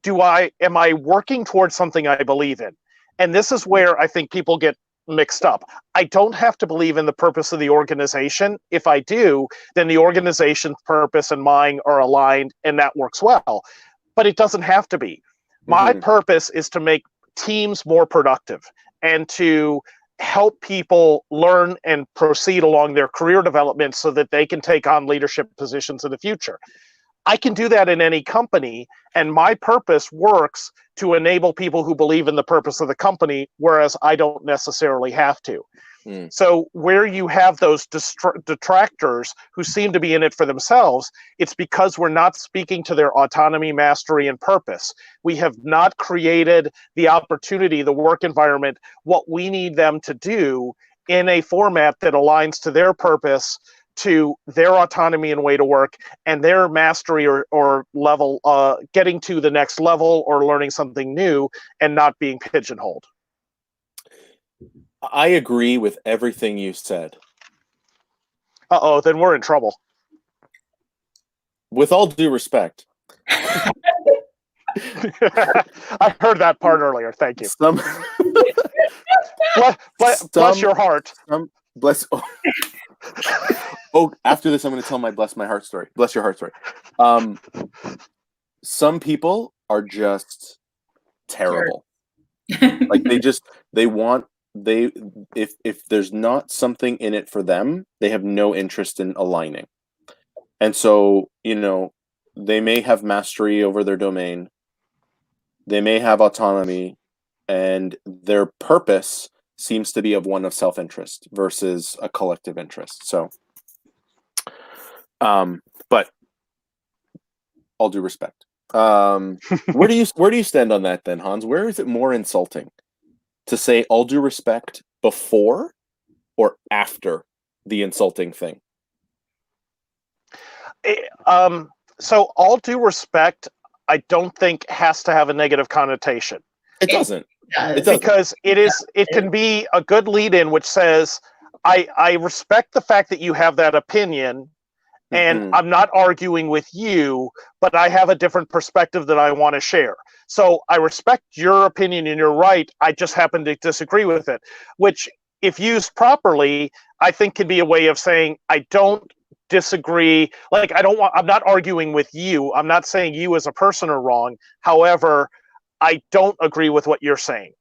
Am I working towards something I believe in? And this is where I think people get mixed up. I don't have to believe in the purpose of the organization. If I do, then the organization's purpose and mine are aligned, and that works well. But it doesn't have to be. My purpose is to make teams more productive and to help people learn and proceed along their career development so that they can take on leadership positions in the future. I can do that in any company, and my purpose works to enable people who believe in the purpose of the company, whereas I don't necessarily have to. So where you have those detractors who seem to be in it for themselves, it's because we're not speaking to their autonomy, mastery, and purpose. We have not created the opportunity, the work environment, what we need them to do in a format that aligns to their purpose, to their autonomy and way to work, and their mastery or level, getting to the next level or learning something new and not being pigeonholed. I agree with everything you said. Uh-oh, then we're in trouble. With all due respect. I heard that part earlier. Thank you. Bless your heart. Bless. Oh, after this, I'm going to tell my bless my heart story. Bless your heart story. Some people are just terrible. Like if there's not something in it for them, they have no interest in aligning. And so, they may have mastery over their domain. They may have autonomy, and their purpose seems to be of one of self-interest versus a collective interest. So, but all due respect. Where do you stand on that then, Hans? Where is it more insulting to say all due respect before or after the insulting thing? So all due respect, I don't think has to have a negative connotation. It doesn't. Because it can be a good lead-in which says, I respect the fact that you have that opinion, and I'm not arguing with you, but I have a different perspective that I want to share. So I respect your opinion and you're right. I just happen to disagree with it, which, if used properly, I think can be a way of saying, I don't disagree. Like, I'm not arguing with you. I'm not saying you as a person are wrong. However, I don't agree with what you're saying.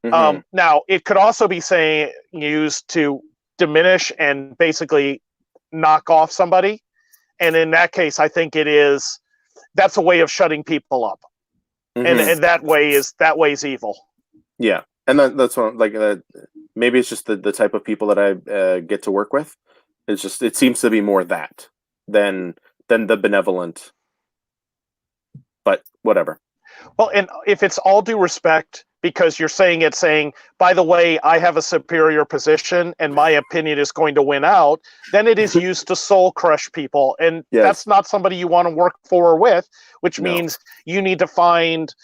Now, it could also be used to diminish and basically knock off somebody. And in that case, I think that's a way of shutting people up. And that way is evil. Yeah. And that's what, maybe it's just the type of people that I get to work with. It seems to be more that than the benevolent, but whatever. Well, and if it's all due respect, because you're saying, by the way, I have a superior position and my opinion is going to win out, then it is used to soul crush people. And that's not somebody you want to work for or with, which means you need to find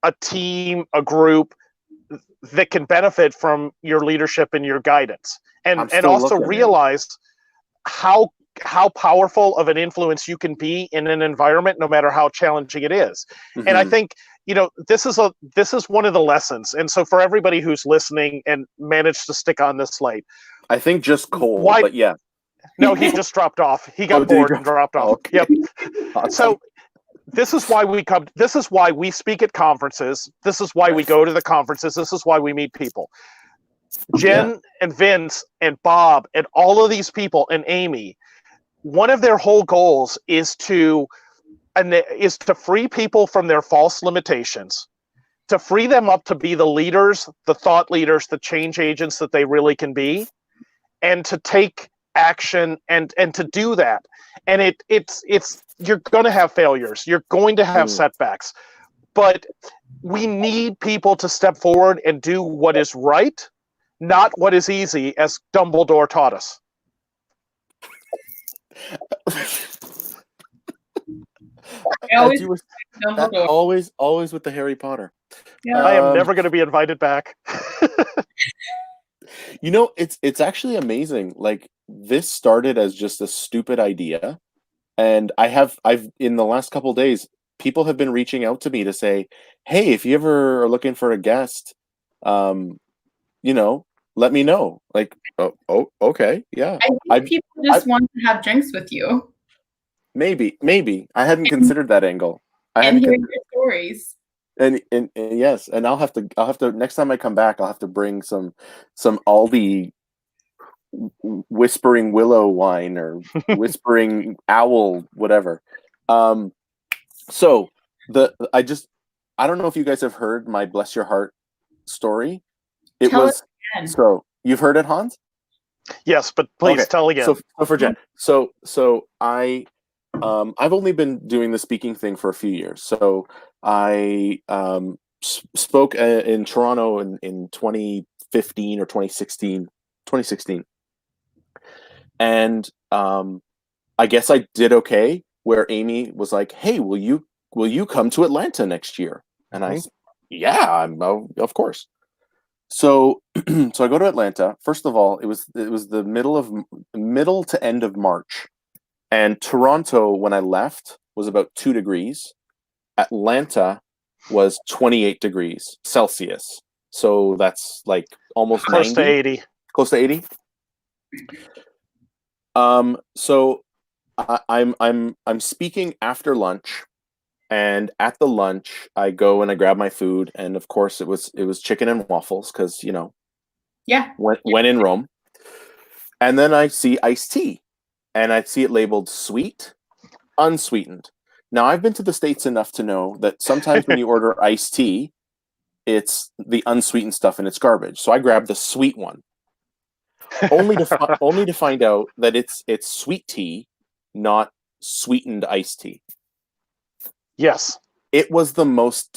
a team, a group that can benefit from your leadership and your guidance. And also realize how powerful of an influence you can be in an environment, no matter how challenging it is. And I think, this is one of the lessons. And so for everybody who's listening and managed to stick on this late, I think just Cole, but yeah. No, he just dropped off. He got bored and dropped off. Okay. Yep. Awesome. So this is why we speak at conferences. This is why we go to the conferences. This is why we meet people. Jen and Vince and Bob and all of these people and Amy, one of their whole goals is to free people from their false limitations, to free them up to be the leaders, the thought leaders, the change agents that they really can be, and to take action and to do that. And it's you're going to have failures. You're going to have setbacks, but we need people to step forward and do what is right, not what is easy, as Dumbledore taught us. I always As you were, Dumbledore. always with the Harry Potter. Yeah. I am Um, never going to be invited back. You know, it's actually amazing. Like this started as just a stupid idea, and I've in the last couple days, people have been reaching out to me to say, "Hey, if you ever are looking for a guest, um, you know, let me know." Like, oh, okay, yeah. I think I people I just want to have drinks with you maybe I hadn't and, considered that angle. I and hadn't hear con- your stories. and yes, and I'll have to next time I come back, I'll have to bring some Aldi whispering willow wine or whispering owl, whatever. Um, so I don't know if you guys have heard my bless your heart story. It Tell us was again. so you've heard it, Hans? Yes, but please Okay. tell again. So for Jen, so I've only been doing the speaking thing for a few years. So I spoke in Toronto in 2015 or 2016, and I guess I did okay. Where Amy was like, "Hey, will you come to Atlanta next year?" And I, Mhm. said, "Yeah, of course." So so I go to Atlanta. First of all, it was the middle to end of March, and Toronto when I left was about 2 degrees. Atlanta was 28 degrees Celsius. So that's like almost Close to 90, 80. close to 80. So I'm speaking after lunch, and at the lunch I go and I grab my food, and of course it was chicken and waffles because Yeah. when in Rome, and then I see iced tea, and I see it labeled sweet, unsweetened. Now I've been to the States enough to know that sometimes when you order iced tea, it's the unsweetened stuff and it's garbage. So I grabbed the sweet one, only to find out that it's sweet tea, not sweetened iced tea. Yes. It was the most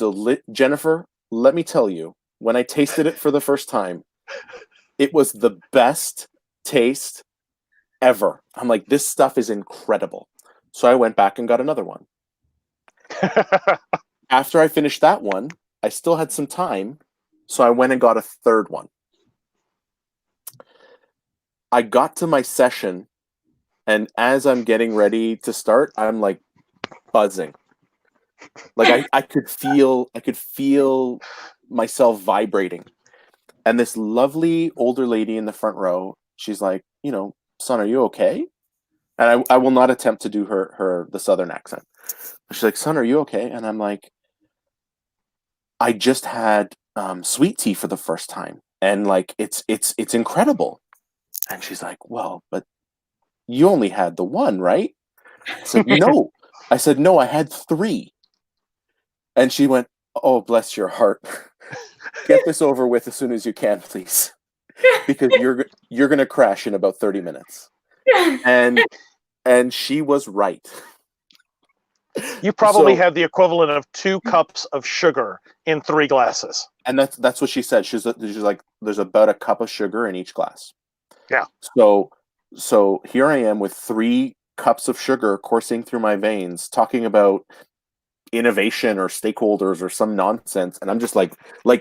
Jennifer, let me tell you, when I tasted it for the first time, it was the best taste ever. I'm like, this stuff is incredible. So I went back and got another one. After I finished that one, I still had some time, so I went and got a third one. I got to my session, and as I'm getting ready to start, I'm like buzzing. Like I could feel myself vibrating. And this lovely older lady in the front row, she's like, "Son, are you okay?" And I will not attempt to do the southern accent. She's like, "Son, are you okay?" And I'm like, "I just had sweet tea for the first time, and like it's incredible." And she's like, "Well, but you only had the one, right?" I said, "No." I said, "No, I had three." And she went, "Oh, bless your heart. Get this over with as soon as you can, please, because you're gonna crash in about 30 minutes." And she was right. You probably So, had the equivalent of 2 cups of sugar in 3 glasses. and that's what she said. She's like, "There's about a cup of sugar in each glass." Yeah. So here I am with 3 cups of sugar coursing through my veins, talking about innovation or stakeholders or some nonsense, and I'm just like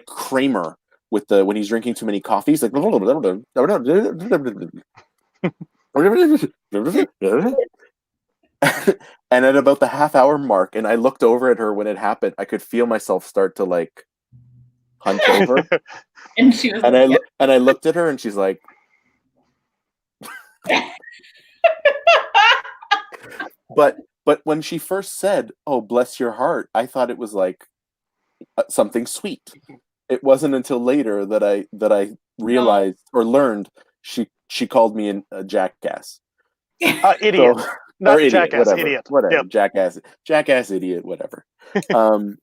Kramer with the when he's drinking too many coffees, like. And at about the half-hour mark, and I looked over at her when it happened, I could feel myself start to like hunch over, And she was and like, I looked at her, and she's like, yeah. but when she first said, "Oh, bless your heart," I thought it was like something sweet. It wasn't until later that I No. realized or learned she called me a jackass. Idiot. So or Not idiot, jackass, whatever, idiot. whatever, Yep. jackass, idiot, whatever. Um,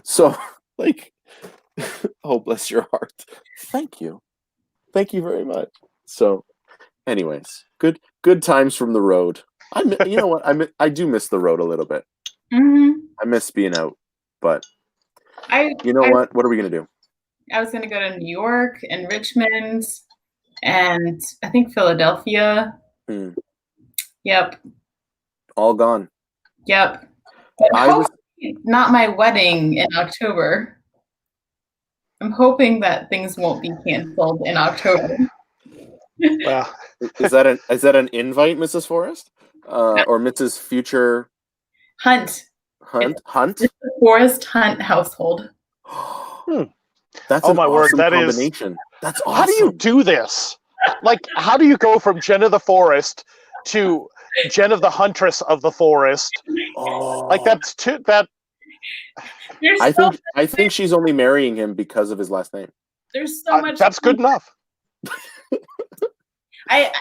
so like, oh, bless your heart. Thank you very much. So, anyways, good times from the road. You know what? I do miss the road a little bit. Mm-hmm. I miss being out, but I, you know I what? What are we gonna do? I was gonna go to New York and Richmond and I think Philadelphia. Hmm. Yep. All gone. Yep. But I was hopefully not my wedding in October. I'm hoping that things won't be canceled in October. Well, is that an invite, Mrs. Forrest, or Mrs. Future Hunt. Hunt? It's the Forrest Hunt household. That's oh an my word, awesome that is. combination. That's awesome. How do you do this? Like, how do you go from Jen of the Forest to Jen of the Huntress of the Forest? Oh, Like, that's too that. There's I think she's only marrying him because of his last name. there's so much. That's good enough. I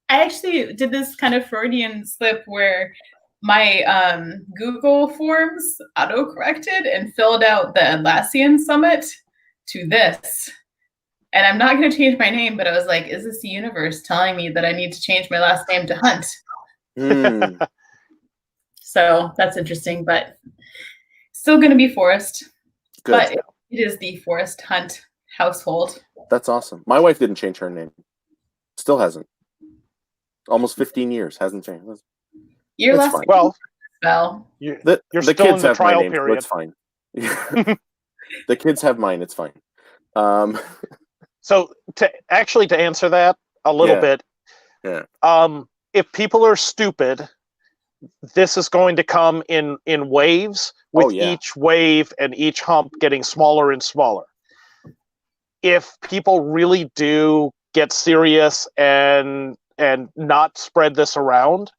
actually did this kind of Freudian slip where my Google Forms auto-corrected and filled out the Atlassian Summit to this. And I'm not going to change my name, but I was like, is this the universe telling me that I need to change my last name to Hunt? So that's interesting, but still going to be Forrest. Good. But it is the Forrest Hunt household. That's awesome. My wife didn't change her name. Still hasn't. Almost 15 years hasn't changed. Your It's last fine. name Well, spell. you're The still kids in the have my trial name, so period. it's fine. The kids have mine. It's fine. So to answer that a little bit, if people are stupid, this is going to come in waves, with each wave and each hump getting smaller and smaller. If people really do get serious and not spread this around,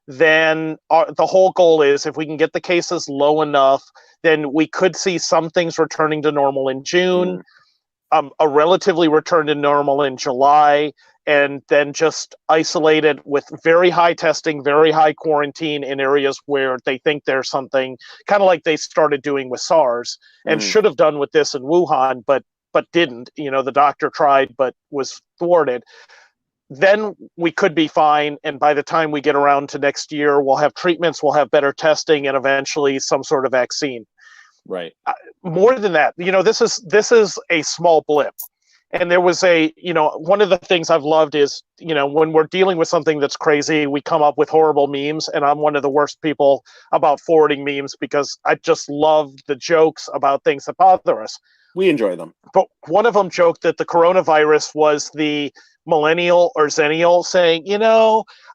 then the whole goal is, if we can get the cases low enough, then we could see some things returning to normal in June, a relatively return to normal in July, and then just isolated with very high testing, very high quarantine in areas where they think there's something, kind of like they started doing with SARS and should have done with this in Wuhan, but didn't. The doctor tried but was thwarted. Then we could be fine, and by the time we get around to next year, we'll have treatments, we'll have better testing, and eventually some sort of vaccine. Right. More than that, this is a small blip. And there was one of the things I've loved is, when we're dealing with something that's crazy, we come up with horrible memes, and I'm one of the worst people about forwarding memes because I just love the jokes about things that bother us. We enjoy them. But one of them joked that the coronavirus was the millennial or zennial saying,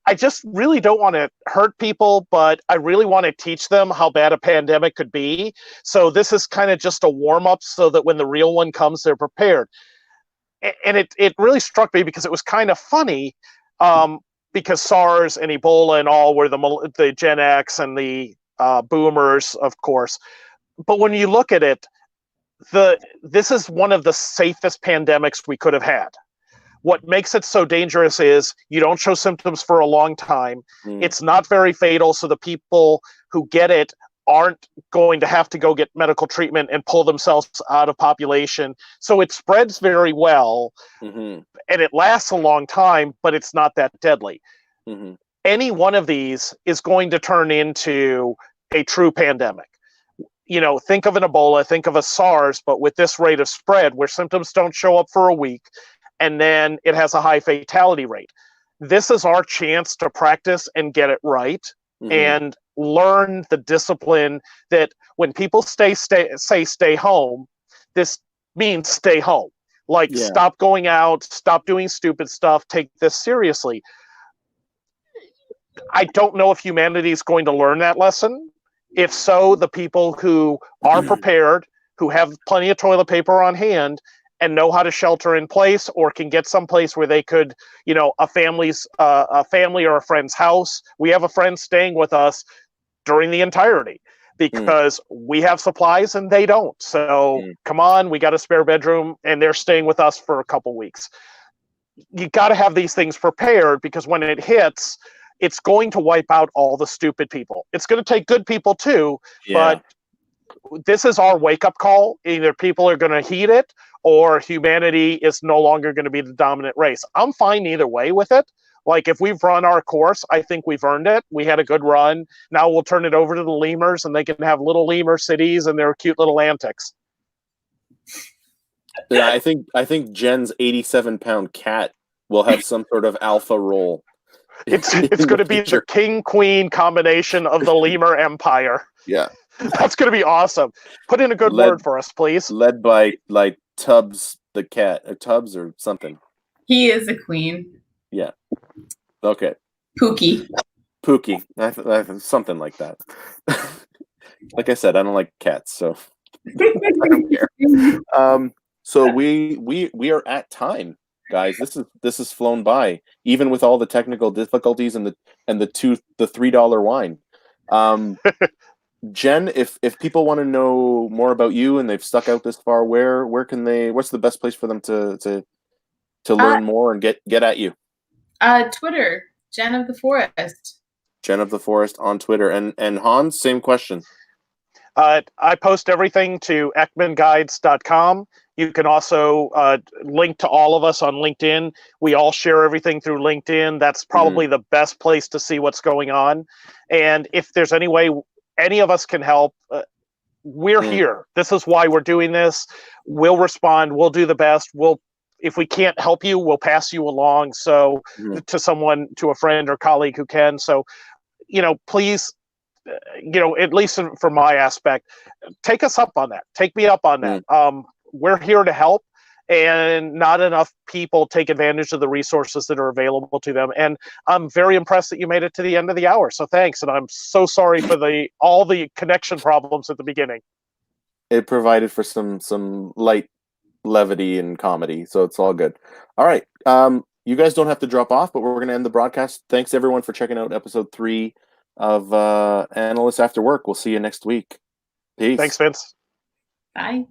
I just really don't want to hurt people, but I really want to teach them how bad a pandemic could be. So this is kind of just a warm-up so that when the real one comes, they're prepared. And it really struck me because it was kind of funny, because SARS and Ebola and all were the Gen X and the boomers, of course. But when you look at it, this is one of the safest pandemics we could have had. What makes it so dangerous is you don't show symptoms for a long time. It's not very fatal, so the people who get it aren't going to have to go get medical treatment and pull themselves out of population. So it spreads very well, and it lasts a long time, but it's not that deadly. Any one of these is going to turn into a true pandemic. Think of an Ebola, think of a SARS, but with this rate of spread where symptoms don't show up for a week, and then it has a high fatality rate. This is our chance to practice and get it right, and learn the discipline that when people say stay home, this means stay home. Like, stop going out, stop doing stupid stuff, take this seriously. I don't know if humanity is going to learn that lesson. If so, the people who are prepared, who have plenty of toilet paper on hand, and know how to shelter in place, or can get someplace where they could, a family or a friend's house. We have a friend staying with us during the entirety because we have supplies and they don't. So come on, we got a spare bedroom and they're staying with us for a couple weeks. You got to have these things prepared, because when it hits, it's going to wipe out all the stupid people. It's going to take good people too, but this is our wake-up call. Either people are going to heed it, or humanity is no longer going to be the dominant race. I'm fine either way with it. Like, if we've run our course, I think we've earned it. We had a good run. Now we'll turn it over to the lemurs, and they can have little lemur cities and their cute little antics. Yeah, I think Jen's 87-pound cat will have some sort of alpha role. It's going to be the king-queen combination of the lemur empire. Yeah. That's going to be awesome. Put in a good Led- word for us, please. Led by like Tubbs the cat, or Tubbs or something. He is a queen. Yeah. Okay. Pookie. Pookie. Something like that. Like I said, I don't like cats, so I don't care. So we are at time, guys. This is flown by, even with all the technical difficulties and the $3 wine. Jen, if people want to know more about you and they've stuck out this far, where can they? What's the best place for them to learn more and get at you? Twitter, Jen of the Forest. Jen of the Forest on Twitter, and Hans, same question. I post everything to ekmanguides.com. You can also link to all of us on LinkedIn. We all share everything through LinkedIn. That's probably the best place to see what's going on. And if there's any way any of us can help, we're here. This is why we're doing this. We'll respond. We'll do the best. If we can't help you, we'll pass you along. So to someone, to a friend or colleague who can. So, please, at least from my aspect, take us up on that. Take me up on that. We're here to help, and not enough people take advantage of the resources that are available to them. And I'm very impressed that you made it to the end of the hour. So thanks. And I'm so sorry for all the connection problems at the beginning. It provided for some light levity and comedy, so it's all good. All right. You guys don't have to drop off, but we're going to end the broadcast. Thanks everyone for checking out episode 3 of Analysts After Work. We'll see you next week. Peace. Thanks, Vince. Bye.